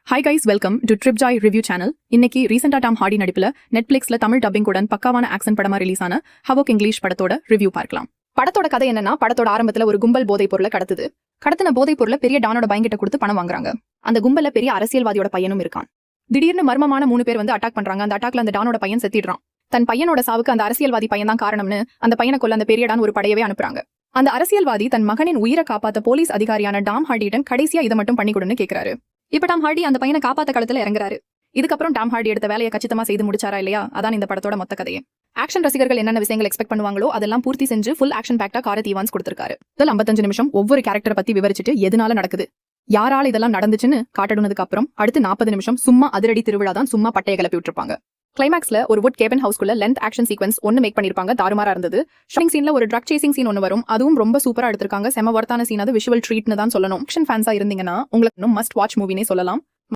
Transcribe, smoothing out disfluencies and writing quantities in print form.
Hi guys, welcome to trip Joy review channel. இன்னைக்கு ரீசெண்டா Tom Hardy நடிப்புல நெட்ஃபிளிக்ஸ்ல Tamil dubbing உடன் பக்காவான ஆக்சன் படமா ரிலீஸ் ஆன ஹவோக் இங்கிலீஷ் படத்தோட ரிவ்யூ பார்க்கலாம். படத்தோட கதை என்னன்னா, படத்தோட ஆரம்பத்துல ஒரு கும்பல் போதைப் பொருளை கடத்தின போதைப் பொருளை பெரிய டானோட பயங்கிட்ட கொடுத்து பணம் வாங்குறாங்க. அந்த கும்பல்ல பெரிய அரசியல்வாதியோட பையனும் இருக்கான். திடீர்னு மர்மமான 3 பேர் வந்து அட்டாக் பண்றாங்க. அந்த அட்டாக்ல அந்த டானோட பையன் செத்திடுறான். தன் பையனோட சாவுக்கு அந்த அரசியல்வாதி பையன் தான் காரணம்னு அந்த பையனை கொல்ல அந்த பெரிய டான் ஒரு படையவே அனுப்புறாங்க. அந்த அரசியல்வாதி தன் மகனின் உயிரை காப்பாத்த போலீஸ் அதிகாரியான டாம் ஹார்டியிடம் கடைசியா இதை மட்டும் பண்ணி கொடுன்னு கேட்கிறாரு. இப்ப டாம் ஹார்டி அந்த பையனை காப்பாத்த களத்துல இறங்குறாரு. இதுக்கப்புறம் டாம் ஹார்டி எடுத்த வேலையை கச்சிதமா செய்து முடிச்சாரா இல்லையா, அதான் இந்த படத்தோட மொத்த கதையே. ஆக்ஷன் ரசிகர்கள் என்னென்ன விஷயங்கள் எக்ஸ்பெக்ட் பண்ணுவாங்களோ அதெல்லாம் பூர்த்தி செஞ்சு ஃபுல் ஆக்ஷன் பேக்டா காரத் ஈவான்ஸ் கொடுத்திருக்காரு. 55 நிமிஷம் ஒவ்வொரு கேரக்டரை பத்தி விவரிச்சுட்டு எதனால நடக்குது, யாரால இதெல்லாம் நடந்துச்சுன்னு காட்டடுனதுக்கு அப்புறம் அடுத்து 40 நிமிஷம் சும்மா அதிரடி திருவிழா தான். சும்மா பட்டைய கிளப்பி விட்டுருப்பாங்க. கிளைமேக்ஸ்ல ஒரு வுட் கேபின் ஹவுஸ்க்குள்ள லென்த் ஆக்ஷன் சீக்வன்ஸ் ஒன்னு மேக் பண்ணிருப்பாங்க. தாறுமாறா இருந்தது. ஷூட்டிங் சீன்ல ஒரு ட்ரக் சேசிங் சீன் ஒன்னு வரும். அதுவும் ரொம்ப சூப்பரா எடுத்திருக்காங்க. செம வர்த்தான சீன். அது விஷுவல் ட்ரீட்னு தான் சொல்லணும். ஆக்ஷன் ஃபேன்ஸா இருந்தீங்கன்னா உங்களுக்கு இன்னும் மஸ்ட் வாட்ச் மூவினே சொல்லலாம்.